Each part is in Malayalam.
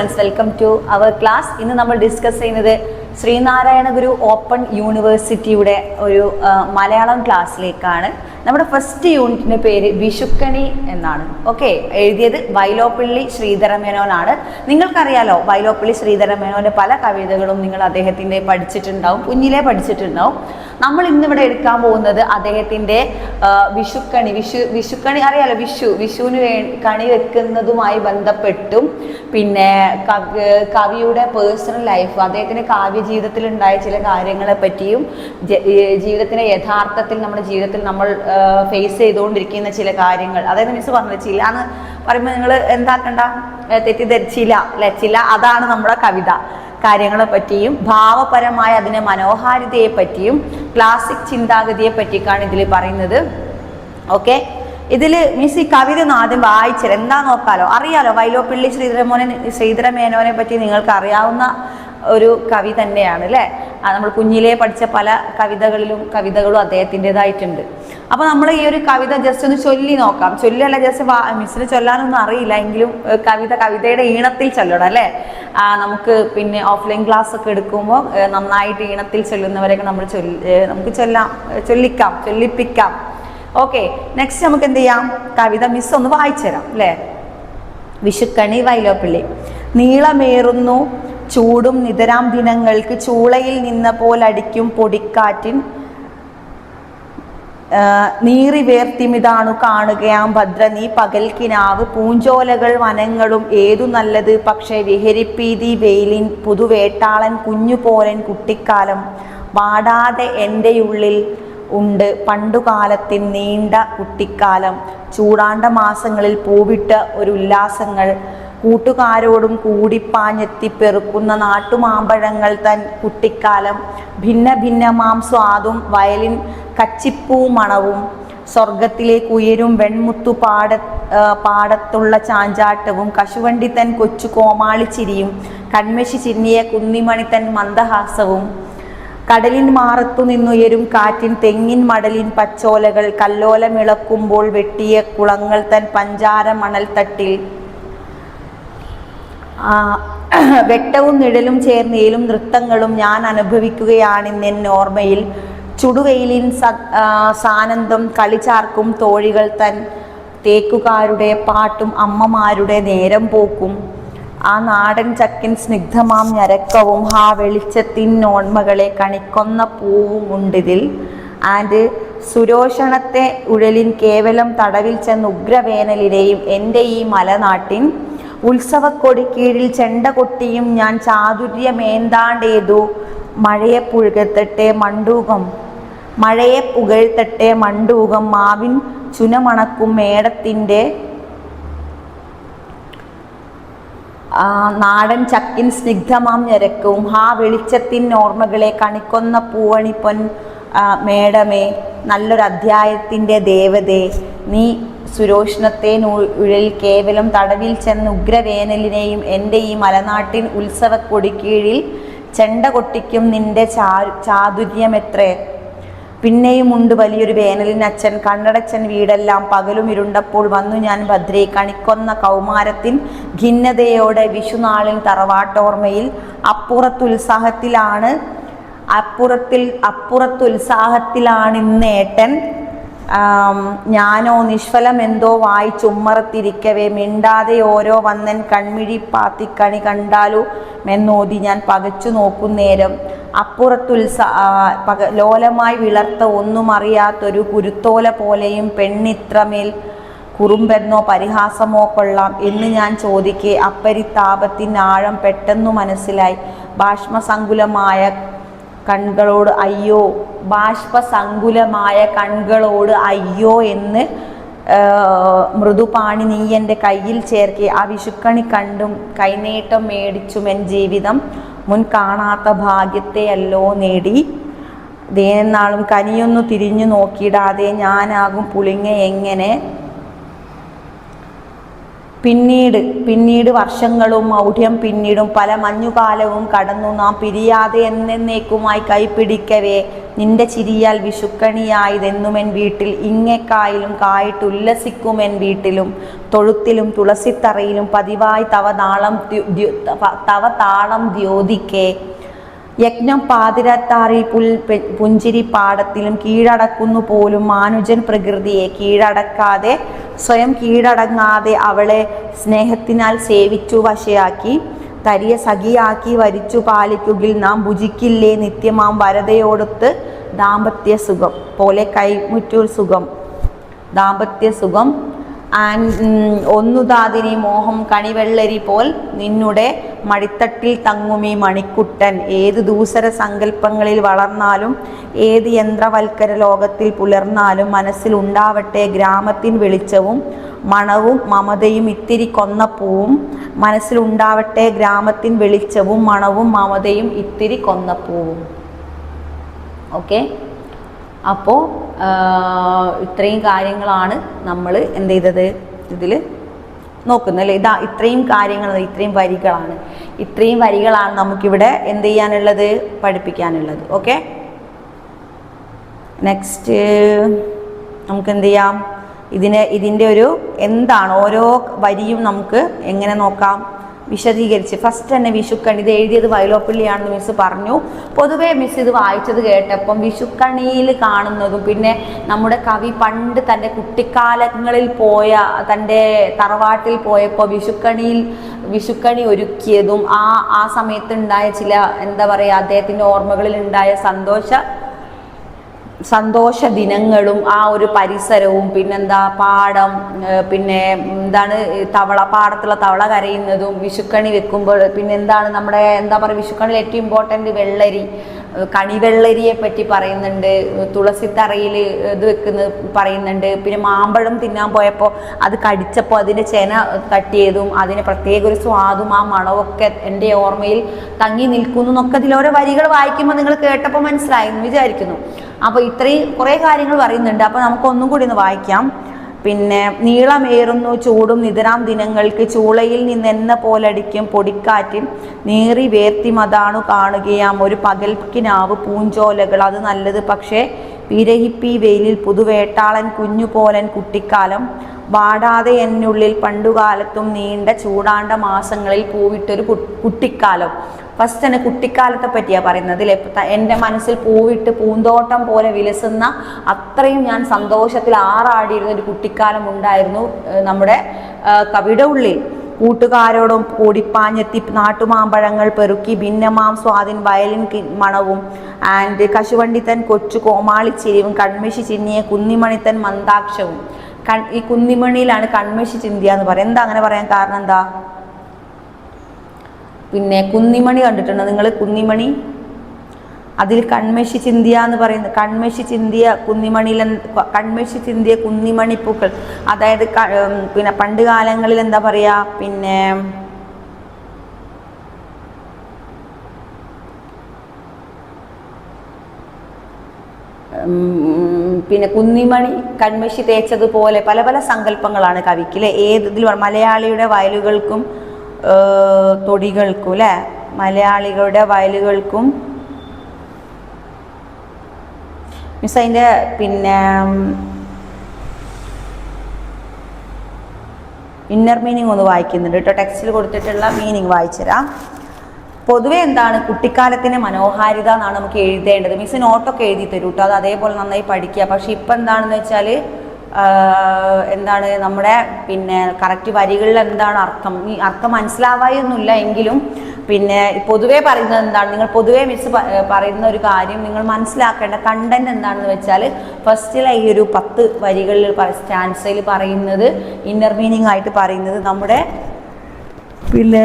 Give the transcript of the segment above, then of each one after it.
Welcome to our class. ഇന്ന് നമ്മൾ ഡിസ്കസ് ചെയ്യുന്നത് ശ്രീനാരായണ ഗുരു ഓപ്പൺ യൂണിവേഴ്സിറ്റിയുടെ ഒരു മലയാളം ക്ലാസ്സിലേക്കാണ്. നമ്മുടെ ഫസ്റ്റ് യൂണിറ്റിൻ്റെ പേര് വിഷുക്കണി എന്നാണ്. ഓക്കെ, എഴുതിയത് വൈലോപ്പിള്ളി ശ്രീധരമേനോനാണ്. നിങ്ങൾക്കറിയാലോ, വൈലോപ്പിള്ളി ശ്രീധരമേനോൻ്റെ പല കവിതകളും നിങ്ങൾ അദ്ദേഹത്തിൻ്റെ പഠിച്ചിട്ടുണ്ടാവും, കുഞ്ഞിലേ പഠിച്ചിട്ടുണ്ടാവും. നമ്മൾ ഇന്നിവിടെ എടുക്കാൻ പോകുന്നത് അദ്ദേഹത്തിൻ്റെ വിഷുക്കണി അറിയാലോ, വിഷുവിന് കണി വെക്കുന്നതുമായി ബന്ധപ്പെട്ടും പിന്നെ കവിയുടെ പേഴ്സണൽ ലൈഫ്, അദ്ദേഹത്തിൻ്റെ കാവ്യജീവിതത്തിൽ ഉണ്ടായ ചില കാര്യങ്ങളെ പറ്റിയും ജീവിതത്തിൻ്റെ യഥാർത്ഥത്തിൽ നമ്മുടെ ജീവിതത്തിൽ നമ്മൾ ഫേസ് ചെയ്തുകൊണ്ടിരിക്കുന്ന ചില കാര്യങ്ങൾ, അതായത് മിസ് പറഞ്ഞത് ചില എന്ന് പറയുമ്പോൾ നിങ്ങൾ എന്താക്കണ്ട, തെറ്റിദ്ധരിച്ചില്ല അല്ലെ, ചില അതാണ് നമ്മുടെ കവിത, കാര്യങ്ങളെ പറ്റിയും ഭാവപരമായ അതിൻ്റെ മനോഹാരിതയെ പറ്റിയും ക്ലാസിക് ചിന്താഗതിയെ പറ്റിയൊക്കെയാണ് ഇതിൽ പറയുന്നത്. ഓക്കെ, ഇതിൽ മീൻസ് ഈ കവിത ഒന്ന് ആദ്യം വായിച്ചത് എന്താ നോക്കാലോ. അറിയാലോ, വൈലോപ്പിള്ളി ശ്രീധരമേനോനെ പറ്റി നിങ്ങൾക്ക് അറിയാവുന്ന ഒരു കവി തന്നെയാണ് അല്ലേ. നമ്മൾ കുഞ്ഞിലേ പഠിച്ച പല കവിതകളും അദ്ദേഹത്തിൻ്റെതായിട്ടുണ്ട്. അപ്പോൾ നമ്മൾ ഈ ഒരു കവിത ജസ്റ്റ് ഒന്ന് ചൊല്ലി നോക്കാം. ചൊല്ലല്ല, ജസ്റ്റ് മിസ്സിന് ചൊല്ലാനൊന്നും അറിയില്ല എങ്കിലും കവിതയുടെ ഈണത്തിൽ ചൊല്ലണം അല്ലേ. നമുക്ക് പിന്നെ ഓഫ്ലൈൻ ക്ലാസ് ഒക്കെ എടുക്കുമ്പോൾ നന്നായിട്ട് ഈണത്തിൽ ചൊല്ലുന്നവരെയൊക്കെ നമുക്ക് ചൊല്ലിപ്പിക്കാം. ഓക്കെ, നെക്സ്റ്റ് നമുക്ക് എന്ത് ചെയ്യാം, കവിത മിസ് ഒന്ന് വായിച്ചു തരാം അല്ലേ. വിഷുക്കണി വൈലോപ്പിള്ളി. നീളമേറുന്നു ചൂടും നിതരാം ദിനങ്ങൾക്ക് ചൂളയിൽ നിന്ന പോലടിക്കും പൊടിക്കാറ്റിൻ നീറി വേർത്തിമിതാണു കാണുകയാം ഭദ്ര നീ പകൽക്കിനാവ് പൂഞ്ചോലകൾ വനങ്ങളും ഏതു നല്ലത് പക്ഷേ വിഹരിപ്പീതി വെയിലിൻ പുതുവേട്ടാളൻ കുഞ്ഞുപോലൻ കുട്ടിക്കാലം വാടാതെ എൻ്റെ ഉള്ളിൽ ഉണ്ട് പണ്ടുകാലത്തിൻ നീണ്ട കുട്ടിക്കാലം ചൂടാണ്ട മാസങ്ങളിൽ പൂവിട്ട ഒരു ഉല്ലാസങ്ങൾ കൂട്ടുകാരോടും കൂടിപ്പാഞ്ഞെത്തിപ്പെറുക്കുന്ന നാട്ടുമാമ്പഴങ്ങൾ തൻ കുട്ടിക്കാലം ഭിന്നമാം സ്വാദും വയലിൻ കച്ചിപ്പൂ മണവും സ്വർഗത്തിലേക്ക് ഉയരും വെൺമുത്തു പാടത്തുള്ള ചാഞ്ചാട്ടവും കശുവണ്ടി തൻ കൊച്ചു കോമാളിച്ചിരിയും കൺമശി ചിന്നിയ കുന്നിമണി തൻ മന്ദഹാസവും കടലിൻ മാറത്തു നിന്നുയരും കാറ്റിൻ തെങ്ങിൻ മടലിൻ പച്ചോലകൾ കല്ലോലമിളക്കുമ്പോൾ വെട്ടിയ കുളങ്ങൾ തൻ പഞ്ചാര മണൽ തട്ടിൽ വെട്ടവും നിഴലും ചേർന്നേലും നൃത്തങ്ങളും ഞാൻ അനുഭവിക്കുകയാണെന്നോർമ്മയിൽ ചുടുവെയിലിൻ സാനന്ദം കളിചാർക്കും തോഴികൾ തൻ തേക്കുകാരുടെ പാട്ടും അമ്മമാരുടെ നേരം പോക്കും ആ നാടൻ ചക്കിൻ സ്നിഗ്ധമാം ഞരക്കവും ആ വെളിച്ചത്തിനോൺമകളെ കണിക്കൊന്ന പൂവും ഉണ്ടിതിൽ ആൻഡ് സുരോഷണത്തെ ഉഴലിൻ കേവലം തടവിൽ ചെന്ന് ഉഗ്രവേനലിനെയും എൻ്റെ ഈ മലനാട്ടിൻ ഉത്സവക്കൊടിക്കീഴിൽ ചെണ്ട കൊട്ടിയും ഞാൻ ചാതുര്യമേന്താണ്ടേതു മഴയെ പുകഴ്ത്തട്ടെ മണ്ടൂകം മാവിൻ ചുനമണക്കും മേടത്തിൻ്റെ നാടൻ ചക്കിൻ സ്നിഗ്ധമാം ഞരക്കവും ആ വെളിച്ചത്തിൻ ഓർമ്മകളെ കണിക്കൊന്ന പൂവണിപ്പൊൻ മേടമേ നല്ലൊരു അധ്യായത്തിൻ്റെ ദേവതേ നീ സുരോഷ്ണത്തെ ഉഴൽ കേവലം തടവിൽ ചെന്ന് ഉഗ്രവേനലിനെയും എൻ്റെ ഈ മലനാട്ടിൻ ഉത്സവക്കൊടിക്കീഴിൽ ചെണ്ട കൊട്ടിക്കും നിന്റെ ചാതുര്യമെത്രേ പിന്നെയുമുണ്ട് വലിയൊരു വേനലിനച്ഛൻ കണ്ണടച്ചൻ വീടെല്ലാം പകലും ഇരുണ്ടപ്പോൾ വന്നു ഞാൻ ഭദ്രേ കണിക്കൊന്ന കൗമാരത്തിൻ ഖിന്നതയോടെ വിഷുനാളിൽ തറവാട്ടോർമ്മയിൽ അപ്പുറത്തുത്സാഹത്തിലാണിന്നേട്ടൻ ഞാനോ നിഷ്ഫലമെന്തോ വായിച്ചുമ്മറത്തിരിക്കവേ മിണ്ടാതെ ഓരോ വന്നൻ കൺമിഴി പാത്തിക്കണി കണ്ടാലു മെന്നോതി ഞാൻ പകച്ചു നോക്കുന്നേരം ലോലമായി വിളർത്ത ഒന്നും അറിയാത്തൊരു കുരുത്തോല പോലെയും പെണ്ണിത്രമേൽ കുറുമ്പെന്നോ പരിഹാസമോ കൊള്ളാം എന്ന് ഞാൻ ചോദിക്കെ അപ്പരിത്താപത്തിനാഴം പെട്ടെന്നു മനസ്സിലായി ബാഷ്പസങ്കുലമായ കൺകളോട് അയ്യോ എന്ന് മൃദുപാണി നീ എൻ്റെ കയ്യിൽ ചേർക്കെ ആ വിഷുക്കണി കണ്ടും കൈനീട്ടം മേടിച്ചുമെൻ ജീവിതം മുൻ കാണാത്ത ഭാഗ്യത്തെയല്ലോ നേടി ദേനാളും കനിയൊന്നു തിരിഞ്ഞു നോക്കിയിടാതെ ഞാനാകും പുളിങ്ങ എങ്ങനെ പിന്നീട് വർഷങ്ങളും മൗഢ്യം പിന്നീടും പല മഞ്ഞുകാലവും കടന്നു നാം പിരിയാതെ എന്നേക്കുമായി കൈപിടിക്കവേ നിന്റെ ചിരിയാൽ വിഷുക്കണിയായതെന്നുമെൻ വീട്ടിൽ ഇങ്ങേക്കായിലും കായിട്ടുല്ലസിക്കുമെൻ വീട്ടിലും തൊഴുത്തിലും തുളസിത്തറയിലും പതിവായി തവ താളം ദ്യോതിക്കേ യജ്ഞം പാതിരത്താറി പുഞ്ചിരി പാടത്തിലും കീഴടക്കുന്നു പോലും മാനുജൻ പ്രകൃതിയെ കീഴടക്കാതെ സ്വയം കീഴടങ്ങാതെ അവളെ സ്നേഹത്തിനാൽ സേവിച്ചു വശയാക്കി തരിയ സഖിയാക്കി വരിച്ചു പാലിക്കുകിൽ നാം ഭുജിക്കില്ലേ നിത്യമാം വരതയോടൊത്ത് ദാമ്പത്യ സുഖം പോലെ കൈമുറ്റൂർ സുഖം ദാമ്പത്യ സുഖം ഒന്നുതാതിനി മോഹം കണിവെള്ളരി പോൽ നിന്നുടെ മടിത്തട്ടിൽ തങ്ങുമീ മണിക്കുട്ടൻ ഏത് ദൂസര സങ്കല്പങ്ങളിൽ വളർന്നാലും ഏത് യന്ത്രവൽക്കര ലോകത്തിൽ പുലർന്നാലും മനസ്സിലുണ്ടാവട്ടെ ഗ്രാമത്തിൻ വെളിച്ചവും മണവും മമതയും ഇത്തിരി കൊന്നപ്പൂവും മനസ്സിലുണ്ടാവട്ടെ ഗ്രാമത്തിൻ വെളിച്ചവും മണവും മമതയും ഇത്തിരി കൊന്നപ്പൂവും. ഓക്കെ, അപ്പോൾ ഇത്രയും കാര്യങ്ങളാണ് നമ്മൾ എന്ത് ചെയ്തത് ഇതിൽ നോക്കുന്നത് അല്ലേ. ഇത്രയും കാര്യങ്ങൾ, ഇത്രയും വരികളാണ് നമുക്കിവിടെ എന്ത് ചെയ്യാനുള്ളത്, പഠിപ്പിക്കാനുള്ളത്. ഓക്കെ, നെക്സ്റ്റ് നമുക്ക് എന്ത് ചെയ്യാം, ഇതിൻ്റെ ഒരു എന്താണ് ഓരോ വരിയും നമുക്ക് എങ്ങനെ നോക്കാം വിശദീകരിച്ച്. ഫസ്റ്റ് തന്നെ വിഷുക്കണി, ഇത് എഴുതിയത് വയലോപ്പള്ളിയാണെന്ന് മിസ് പറഞ്ഞു. പൊതുവേ മിസ് ഇത് വായിച്ചത് കേട്ടപ്പം വിഷുക്കണിയിൽ കാണുന്നതും പിന്നെ നമ്മുടെ കവി പണ്ട് തൻ്റെ കുട്ടിക്കാലങ്ങളിൽ പോയ തൻ്റെ തറവാട്ടിൽ പോയപ്പോൾ വിഷുക്കണി ഒരുക്കിയതും ആ സമയത്തുണ്ടായ ചില എന്താ പറയുക അദ്ദേഹത്തിൻ്റെ ഓർമ്മകളിൽ ഉണ്ടായ സന്തോഷ ദിനങ്ങളും ആ ഒരു പരിസരവും പിന്നെന്താ പാടം, പിന്നെ എന്താണ് പാടത്തുള്ള തവള കരയുന്നതും വിഷുക്കണി വെക്കുമ്പോൾ പിന്നെന്താണ് നമ്മുടെ എന്താ പറയുക വിഷുക്കണിയിൽ ഏറ്റവും ഇമ്പോർട്ടൻ്റ് വെള്ളരി, കണിവെള്ളരിയെ പറ്റി പറയുന്നുണ്ട്, തുളസിത്തറയിൽ ഇത് വെക്കുന്നത് പറയുന്നുണ്ട്, പിന്നെ മാമ്പഴം തിന്നാൻ പോയപ്പോൾ അത് കടിച്ചപ്പോൾ അതിൻ്റെ ചെന തട്ടിയതും അതിന് പ്രത്യേക ഒരു സ്വാദും ആ മണമൊക്കെ എൻ്റെ ഓർമ്മയിൽ തങ്ങി നിൽക്കുന്നു എന്നൊക്കെ ഇതിലോരോ വരികൾ വായിക്കുമ്പോൾ നിങ്ങൾ കേട്ടപ്പോൾ മനസ്സിലായി എന്ന് വിചാരിക്കുന്നു. അപ്പോൾ ഇത്രയും കുറേ കാര്യങ്ങൾ പറയുന്നുണ്ട്. അപ്പോൾ നമുക്കൊന്നും കൂടി ഒന്ന് വായിക്കാം. പിന്നെ നീളമേറുന്നു ചൂടും നിതരാം ദിനങ്ങൾക്ക് ചൂളയിൽ നിന്നെന്ന പോലടിക്കും പൊടിക്കാറ്റും നീറി വേർത്തിമതാണു കാണുകയാം ഒരു പകൽക്കിനാവ് പൂഞ്ചോലകൾ അത് നല്ലത് പക്ഷേ വിരഹിപ്പി വെയിലിൽ പുതുവേട്ടാളൻ കുഞ്ഞുപോലൻ കുട്ടിക്കാലം വാടാതെ എന്നുള്ളിൽ പണ്ടുകാലത്തും നീണ്ട ചൂടാണ്ട മാസങ്ങളിൽ പൂവിട്ടൊരു കുട്ടിക്കാലം. ഫസ്റ്റ് തന്നെ കുട്ടിക്കാലത്തെ പറ്റിയാണ് പറയുന്നത്. എൻ്റെ മനസ്സിൽ പൂവിട്ട് പൂന്തോട്ടം പോലെ വിലസുന്ന അത്രയും ഞാൻ സന്തോഷത്തിൽ ആറാടിയിരുന്ന ഒരു കുട്ടിക്കാലം ഉണ്ടായിരുന്നു നമ്മുടെ കവിയുടെ ഉള്ളിൽ. കൂട്ടുകാരോടും കൂടിപ്പാഞ്ഞെത്തി നാട്ടുമാമ്പഴങ്ങൾ പെറുക്കി ഭിന്നമാം സ്വാദിൻ വയലിൻ മണവും ആൻഡ് കശുവണ്ടിത്തൻ കൊച്ചു കോമാളിച്ചിരിവും കൺമഷി ചിന്നിയ കുന്നിമണിത്തൻ മന്ദാക്ഷവും. ഈ കുന്നിമണിയിലാണ് കൺമഷി ചിന്തിയ എന്ന് പറയാം. എന്താ അങ്ങനെ പറയാൻ കാരണം എന്താ? പിന്നെ കുന്നിമണി കണ്ടിട്ടുണ്ടോ നിങ്ങൾ? കുന്നിമണി, അതിൽ കൺമഷി ചിന്തിയ എന്ന് പറയുന്നത് കൺമഷി ചിന്തിയ കുന്നിമണിപ്പൂക്കൾ. അതായത് പിന്നെ പണ്ട് കാലങ്ങളിൽ എന്താ പറയാ പിന്നെ കുന്നിമണി കൺമഷി തേച്ചതുപോലെ പല പല സങ്കല്പങ്ങളാണ് കവിക്ക് അല്ലെ. ഏതിൽ മലയാളിയുടെ വയലുകൾക്കും തൊടികൾക്കും അല്ലെ, മലയാളികളുടെ വയലുകൾക്കും മിസ് അതിൻ്റെ പിന്നെ ഇന്നർ മീനിങ് ഒന്ന് വായിക്കുന്നുണ്ട് കേട്ടോ. ടെക്സ്റ്റിൽ കൊടുത്തിട്ടുള്ള മീനിങ് വായിച്ചുതരാം. പൊതുവെ എന്താണ് കുട്ടിക്കാലത്തിൻ്റെ മനോഹാരിത എന്നാണ് നമുക്ക് എഴുതേണ്ടത്. മിസ് നോട്ടൊക്കെ എഴുതി തരും കേട്ടോ, അത് അതേപോലെ നന്നായി പഠിക്കുക. പക്ഷെ ഇപ്പം എന്താണെന്ന് വെച്ചാൽ എന്താണ് നമ്മുടെ പിന്നെ കറക്റ്റ് വരികളിൽ എന്താണ് അർത്ഥം, ഈ അർത്ഥം മനസ്സിലാവായൊന്നുമില്ല എങ്കിലും പിന്നെ പൊതുവേ പറയുന്നത് എന്താണ്, നിങ്ങൾ പൊതുവേ മിസ് പറയുന്ന ഒരു കാര്യം നിങ്ങൾ മനസ്സിലാക്കേണ്ട കണ്ടന്റ് എന്താണെന്ന് വെച്ചാൽ ഫസ്റ്റിലെ ഈ ഒരു 10 വരികളിൽ സ്റ്റാൻസയിൽ പറയുന്നത് ഇന്നർ മീനിങ് ആയിട്ട് പറയുന്നത് നമ്മുടെ പിന്നെ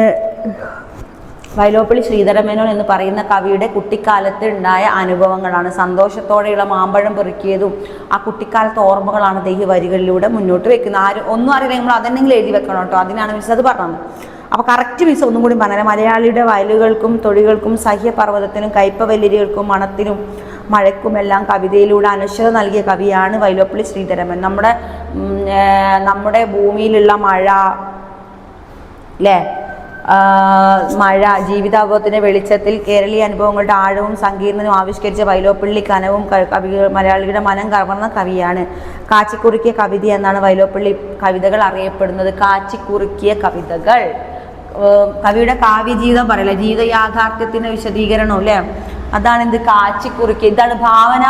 വയലോപ്പള്ളി ശ്രീധരമേനോൻ എന്ന് പറയുന്ന കവിയുടെ കുട്ടിക്കാലത്ത് ഉണ്ടായ അനുഭവങ്ങളാണ്. സന്തോഷത്തോടെയുള്ള മാമ്പഴം പെറുക്കിയതും ആ കുട്ടിക്കാലത്തെ ഓർമ്മകളാണ് അദ്ദേഹം വരികളിലൂടെ മുന്നോട്ട് വെക്കുന്നത്. ഒന്നും അറിയില്ല നമ്മൾ അതെന്തെങ്കിലും എഴുതി വെക്കണം കേട്ടോ, അതിനാണ് മിസ് അത് പറഞ്ഞത്. അപ്പോൾ കറക്റ്റ് മിസ് ഒന്നും കൂടി പറഞ്ഞാൽ മലയാളിയുടെ വയലുകൾക്കും തൊടികൾക്കും സഹ്യപർവ്വതത്തിനും കയ്പവല്ലിരികൾക്കും മണത്തിനും മഴയ്ക്കുമെല്ലാം കവിതയിലൂടെ അനശ്വര നൽകിയ കവിയാണ് വയലോപ്പള്ളി ശ്രീധരമേനോൻ. നമ്മുടെ ഭൂമിയിലുള്ള മഴ അല്ലേ, മഴ, ജീവിതാനുഭവത്തിന്റെ വെളിച്ചത്തിൽ കേരളീയ അനുഭവങ്ങളുടെ ആഴവും സങ്കീർണവും ആവിഷ്കരിച്ച വൈലോപ്പിള്ളി കനവും മലയാളിയുടെ മനം കവർന്ന കവിയാണ്. കാച്ചിക്കുറുക്കിയ കവിത എന്നാണ് വൈലോപ്പിള്ളി കവിതകൾ അറിയപ്പെടുന്നത്. കാച്ചിക്കുറുക്കിയ കവിതകൾ. കവിയുടെ കാവ്യജീവിതം പറയല്ലേ, ജീവിത യാഥാർത്ഥ്യത്തിന്റെ വിശദീകരണം അല്ലേ, അതാണ് ഇത് കാച്ചിക്കുറുക്കിയ. ഇതാണ് ഭാവന